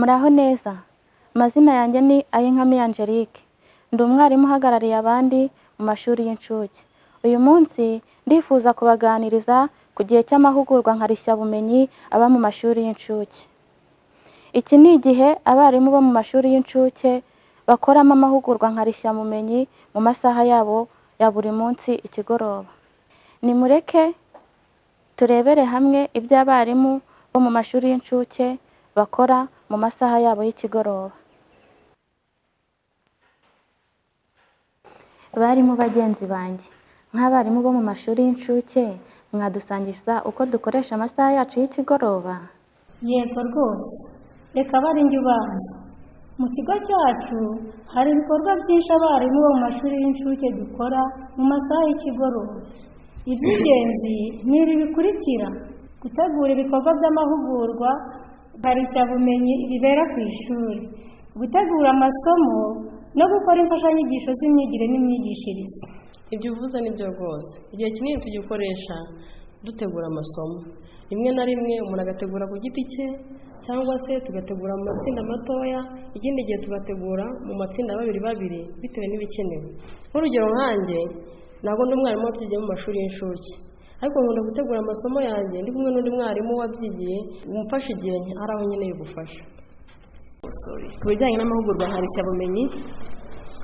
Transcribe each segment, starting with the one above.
Muraho neza. Amazina yanjye ni Ayinkamiye Angelique. Ndi umwarimu uhagarariye abandi mu mashuri y'incuke. Uyu munsi ndifuza kubaganiriza ku gihe cy'amahugurwa nkarishyabumenyi aba mu mashuri y'incuke. Iki ni igihe abarimu bo mu mashuri y'incuke bakoramo amahugurwa nkarishyabumenyi mu masaha yabo ya buri munsi ikigoroba. Nimureke turebere hamwe ibyo abarimu bo mu mashuri y'incuke bakora mu masaha yabo y'ikigoroba. Barimu bagenzi banjye, nk'abarimu bo mu mashuri y'incuke mwadusangiza uko dukoresha amasaha yacu y'ikigoroba? Yego rwose, reka bari njye ubanza. Mu kigo cyacu hari ibikorwa byinshi abarimu bo mu mashuri y'incuke dukora mu masaha y'ikigoroba. Iby'ingenzi ni ibi bikurikira: gutegura ibikorwa by'amahugurwa nkarishyabumenyi bibera ku ishuri, gutegura amasomo no gukora imfashanyigisho z'imyigire n'imyigishirize. Ibyo uvuze ni byo rwose. Igihe kinini tugikoresha dutegura amasomo. Rimwe na rimwe umuntu agategura ku giti cye cyangwa se tugategura mu matsinda matoya, ikindi gihe tugategura mu matsinda babiri bitewe n'ibikenewe. Nk'urugero nkanjye ntabwo ndi umwarimu wabyigiye mu mashuri y'incuke, ariko nkunda gutegura amasomo yanjye ndi kumwe n'undi mwarimu wabyigiye umufasha igihe hari aho nkeneye gufasha. Ku bijyanye n'amahugurwa nkarishyabumenyi,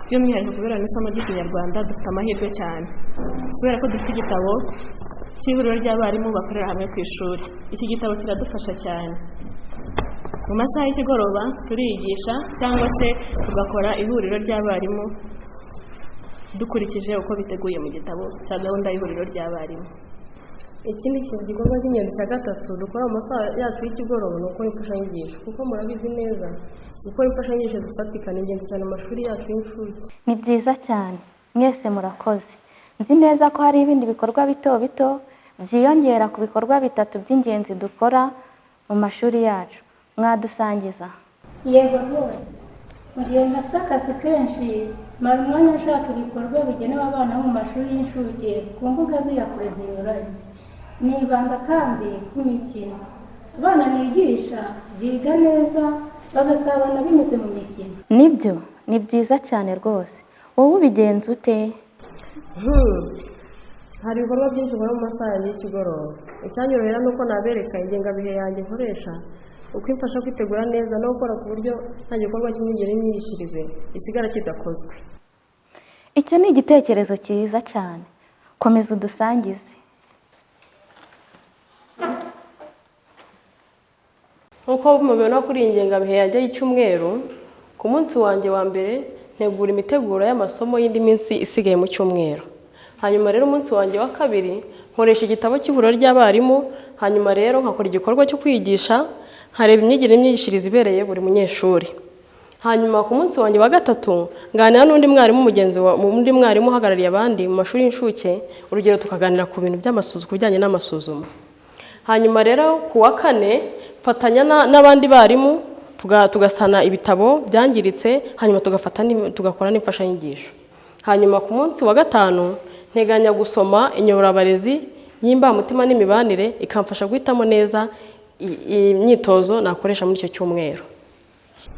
by'umwihariko kubera n'isomo ry'Ikinyarwanda dufite amahirwe cyane kubera ko dufite igitabo cy'ihuriro ry'abarimu bakorera hamwe ku ishuri. Iki gitabo kiradufasha cyane. Mu masaha y'ikigoroba turiyigisha cyangwa se tugakora ihuriro ry'abarimu dukurikije uko biteguye mu gitabo cya gahunda y'ihuriro ry'abarimu. Ikindi gikorwa cy'ingenzi cya gatatu dukora mu masaha yacu y'ikigoroba ni ukora imfashanyigisho, kuko murabizi neza gukora imfashanyigisho zifatika ni ingenzi cyane mu mashuri yacu y'incuke. Ni byiza cyane, mwese murakoze. Nzi neza ko hari ibindi bikorwa bito bito byiyongera ku bikorwa bitatu by'ingenzi dukora mu mashuri yacu. Mwadusangiza? Yego rwose. Mu gihe ntafite akazi kenshi, mara umwanya nshaka ibikorwa bigenewe abana bo mu mashuri y'incuke ku mbuga z'iyakure zinyuranye. Nibanda kandi ku mikino. Abana nigisha biga neza bagasabana binyuze mu mikino. Nibyo, ni byiza cyane rwose. Wowe ubigenza ute? Hari ibikorwa byinshi nkora mu masaha y'ikigoroba. Icyanyorohera ni uko nabereka ingengabihe yanjye nkoresha, uko imfasha kwitegura neza no gukora ku buryo nta gikorwa cy'imyigire n'imyigishirize gisigara kidakozwe. Icyo ni igitekerezo cyiza cyane. Komeza udusangize. Nk'uko mubibona kuri iyi ngengabihe yanjye y'icyumweru, ku munsi wanjye wa mbere ntegura imiteguro y'amasomo y'indi minsi isigaye mu cyumweru. Hanyuma rero umunsi wanjye wa kabiri nkoresha igitabo cy'ihuriro ry'abarimu, hanyuma rero nkakora igikorwa cyo kwigisha, nkareba imyigire n'imyigishirize ibereye buri munyeshuri. Hanyuma ku munsi wanjye wa gatatu nganira n'undi mwarimu undi mwarimu uhagarariye abandi mu mashuri y'incuke, urugero tukaganira ku bintu by'amasuzuma, ku bijyanye n'amasuzuma. Hanyuma rero ku wa kane mfatanya n'abandi barimu tugasana ibitabo byangiritse, hanyuma tugakora n'imfashanyigisho. Hanyuma ku munsi wa gatanu nteganya gusoma inyoborabarezi y'imbamutima n'imibanire, ikamfasha guhitamo neza imyitozo nakoresha muri icyo cyumweru.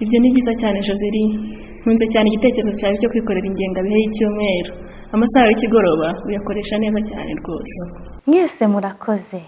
Ibyo ni byiza cyane Joseline. Nkunze cyane igitekerezo cyawe cyo kwikorera ingengabihe y'icyumweru. Amasaha y'ikigoroba uyakoresha neza cyane rwose. Mwese murakoze.